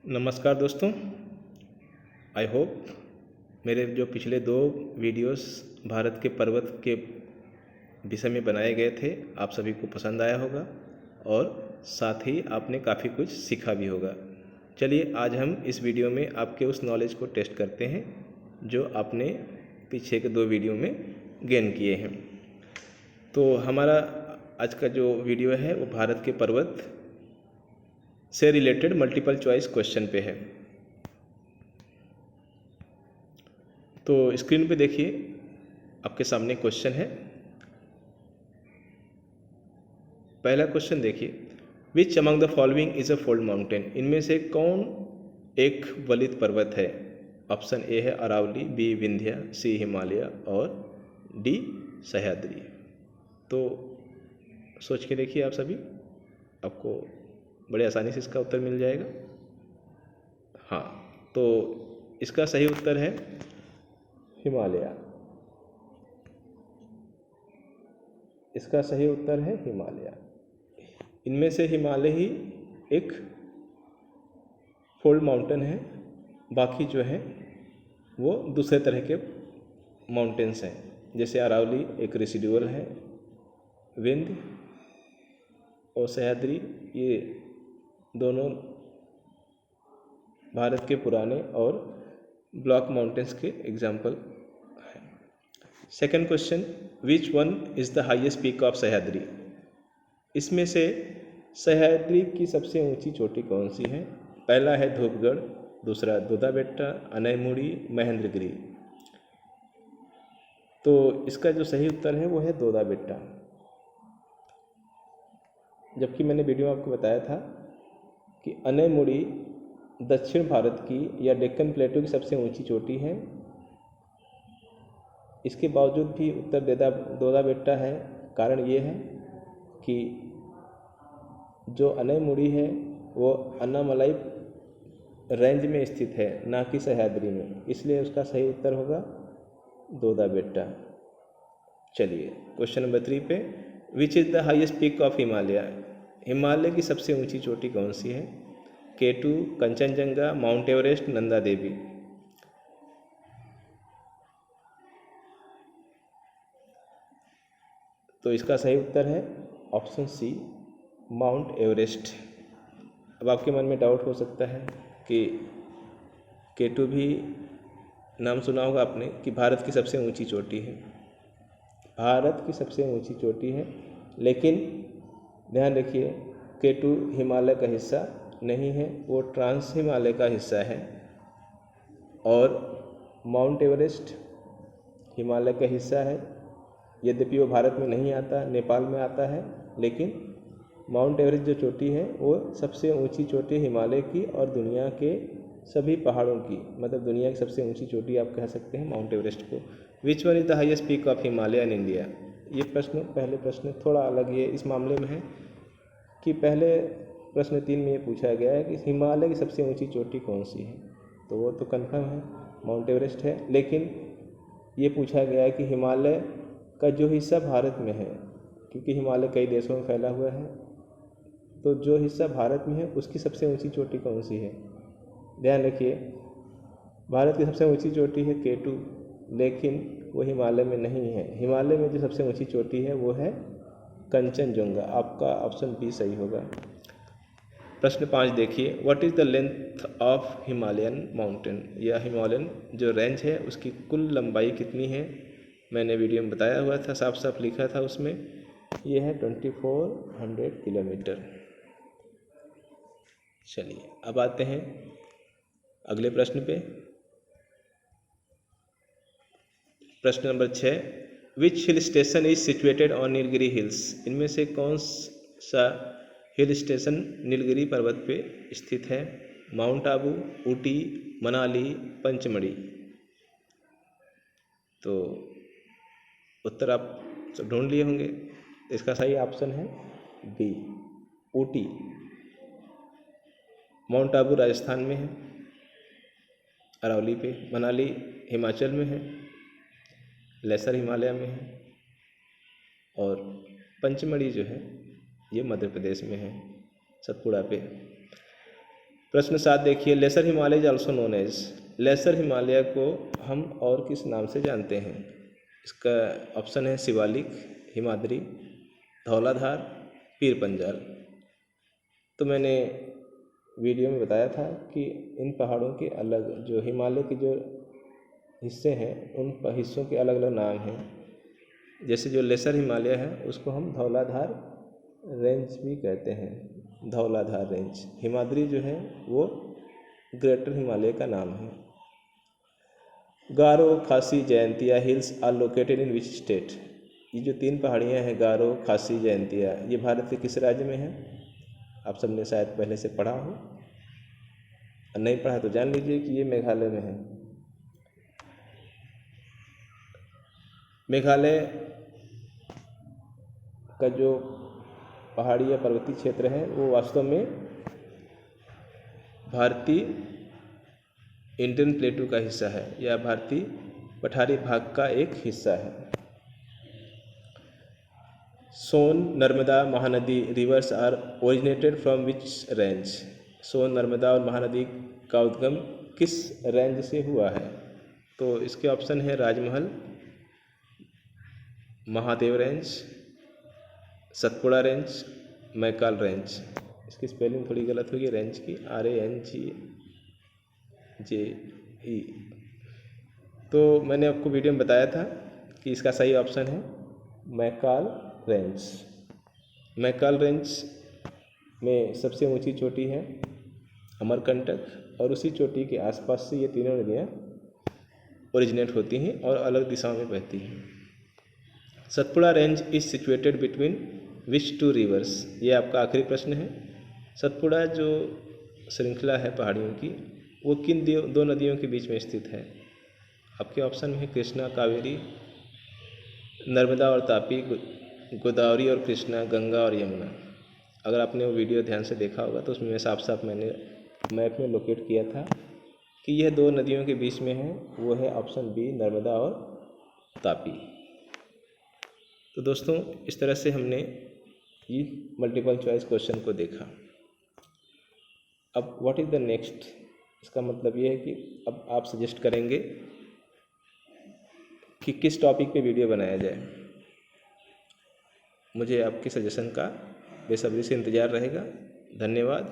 नमस्कार दोस्तों। I hope मेरे जो पिछले 2 वीडियोस भारत के पर्वत के विषय में बनाए गए थे आप सभी को पसंद आया होगा और साथ ही आपने काफ़ी कुछ सीखा भी होगा। चलिए आज हम इस वीडियो में आपके उस नॉलेज को टेस्ट करते हैं जो आपने पीछे के 2 वीडियो में गेन किए हैं। तो हमारा आज का जो वीडियो है वो भारत के पर्वत से रिलेटेड मल्टीपल चॉइस क्वेश्चन पे है। तो स्क्रीन पे देखिए आपके सामने क्वेश्चन है। पहला क्वेश्चन देखिए, which among the following is a fold mountain. इनमें से कौन एक वलित पर्वत है? ऑप्शन ए है अरावली, बी विंध्या, सी हिमालय और डी सह्याद्री। तो सोच के देखिए आप सभी, आपको बड़े आसानी से इसका उत्तर मिल जाएगा। हाँ, तो इसका सही उत्तर है हिमालय। इसका सही उत्तर है हिमालय। इनमें से हिमालय ही एक फोल्ड माउंटेन है, बाकी जो है वो दूसरे तरह के माउंटेन्स हैं। जैसे अरावली एक रेसिडुअल है, विंध्य और सह्याद्री ये दोनों भारत के पुराने और ब्लॉक माउंटेन्स के एग्जाम्पल हैं। Second question, which one is the highest peak of Sahyadri. इसमें से सह्याद्री की सबसे ऊंची चोटी कौन सी है? पहला है धूपगढ़, दूसरा दोदा बेट्टा, अनैमुड़ी, महेंद्रगिरी। तो इसका जो सही उत्तर है वो है दोदा बेट्टा। जबकि मैंने वीडियो में आपको बताया था कि अनैमुड़ी दक्षिण भारत की या डेक्कन प्लेटू की सबसे ऊंची चोटी है। इसके बावजूद भी उत्तर दोदा बेट्टा है। कारण ये है कि जो अनैमुड़ी है वो अन्नामलाई रेंज में स्थित है, ना कि सह्याद्री में, इसलिए उसका सही उत्तर होगा दोदा बेट्टा। चलिए क्वेश्चन नंबर 3 पे, which is the highest peak of Himalaya. Himalaya की सबसे ऊंची चोटी कौन सी है? K2, Kanchenjunga, Mount Everest, Nanda Devi. तो इसका सही उत्तर है ऑप्शन सी, माउंट एवरेस्ट। अब आपके मन में डाउट हो सकता है कि K2 भी नाम सुना होगा आपने कि भारत की सबसे ऊंची चोटी है। भारत की सबसे ऊंची चोटी है, लेकिन ध्यान रखिए K2 हिमालय का हिस्सा नहीं है, वो ट्रांस हिमालय का हिस्सा है। और माउंट एवरेस्ट हिमालय का हिस्सा है, यद्यपि वो भारत में नहीं आता, नेपाल में आता है, लेकिन माउंट एवरेस्ट जो चोटी है वो सबसे ऊंची चोटी हिमालय की और दुनिया के सभी पहाड़ों की, मतलब दुनिया की सबसे ऊंची चोटी आप कह सकते हैं माउंट एवरेस्ट को। Which one is the highest peak of Himalaya in India. ये प्रश्न, पहले प्रश्न थोड़ा अलग ये इस मामले में है कि पहले प्रश्न 3 में ये पूछा गया है कि हिमालय की सबसे ऊंची चोटी कौन सी है, तो वो तो कन्फर्म है माउंट एवरेस्ट है। लेकिन ये पूछा गया है कि हिमालय का जो हिस्सा भारत में है, क्योंकि हिमालय कई देशों में फैला हुआ है, तो जो हिस्सा भारत में है उसकी सबसे ऊंची चोटी कौन सी है? ध्यान रखिए भारत की सबसे ऊंची चोटी है K2, लेकिन वो हिमालय में नहीं है। हिमालय में जो सबसे ऊंची चोटी है वो है कंचनजंगा। आपका ऑप्शन बी सही होगा। प्रश्न 5 देखिए, what is the length of Himalayan mountain. या हिमालयन जो रेंज है उसकी कुल लंबाई कितनी है? मैंने वीडियो में बताया हुआ था, साफ साफ लिखा था उसमें, ये है 2400 किलोमीटर। चलिए अब आते हैं अगले प्रश्न पे। प्रश्न number 6, which hill station is situated on Nilgiri hills. इनमें से कौन सा हिल स्टेशन नीलगिरी पर्वत पे स्थित है? माउंट आबू, ऊटी, मनाली, पंचमढ़ी। तो उत्तर आप सब ढूंढ लिए होंगे। इसका सही ऑप्शन है बी, ऊटी। माउंट आबू राजस्थान में है, अरावली पे। मनाली हिमाचल में है, लेसर हिमालय में है। और पंचमढ़ी जो है ये मध्य प्रदेश में है, सतपुड़ा पे। प्रश्न 7 देखिए, lesser Himalaya is also known as. Lesser Himalaya को हम और किस नाम से जानते हैं? इसका ऑप्शन है शिवालिक, हिमाद्री, धौलाधार, पीर पंजाल। तो मैंने वीडियो में बताया था कि इन पहाड़ों के अलग, जो हिमालय के जो हिस्से हैं उन हिस्सों के अलग अलग नाम हैं। जैसे जो लेसर हिमालय है उसको हम धौलाधार रेंज भी कहते हैं, धौलाधार रेंज। हिमाद्री जो है वो ग्रेटर हिमालय का नाम है। Garo, Khasi, Jaintia hills are located in which state? ये जो 3 पहाड़ियाँ हैं गारो, खासी, जयंतिया, ये भारत के किस राज्य में है? आप सबने शायद पहले से पढ़ा हो, और नहीं पढ़ा तो जान लीजिए कि ये मेघालय में है। मेघालय का जो पहाड़ी या पर्वतीय क्षेत्र है वो वास्तव में भारतीय इंडियन प्लेटू का हिस्सा है या भारतीय पठारी भाग का एक हिस्सा है। Son, Narmada, Mahanadi rivers are originated from which range? Son, Narmada और महानदी का उद्गम किस रेंज से हुआ है? तो इसके ऑप्शन है Rajmahal, Mahadev range, Satpura range, Maikal range. इसकी स्पेलिंग थोड़ी गलत होगी रेंज की, RANGJE। तो मैंने आपको वीडियो में बताया था कि इसका सही ऑप्शन है मैकाल रेंज। मैकाल रेंज में सबसे ऊंची चोटी है अमरकंटक, और उसी चोटी के आसपास से ये तीनों नदियाँ ओरिजिनेट होती हैं और अलग दिशाओं में बहती हैं। Satpura range is situated between which 2 reverse? ये आपका आखिरी प्रश्न है। सतपुड़ा जो श्रृंखला है पहाड़ियों की वो किन 2 नदियों के बीच में स्थित है? आपके ऑप्शन में है कृष्णा, कावेरी, नर्मदा और तापी, गोदावरी और कृष्णा, गंगा और यमुना। अगर आपने वो वीडियो ध्यान से देखा होगा तो उसमें साफ साफ मैंने मैप में लोकेट किया था कि यह 2 नदियों के बीच में है, वो है ऑप्शन बी, नर्मदा और तापी। तो दोस्तों इस तरह से हमने ये मल्टीपल चॉइस क्वेश्चन को देखा। अब व्हाट इज़ द नेक्स्ट? इसका मतलब ये है कि अब आप सजेस्ट करेंगे कि किस टॉपिक पे वीडियो बनाया जाए। मुझे आपके सजेशन का बेसब्री से इंतज़ार रहेगा। धन्यवाद।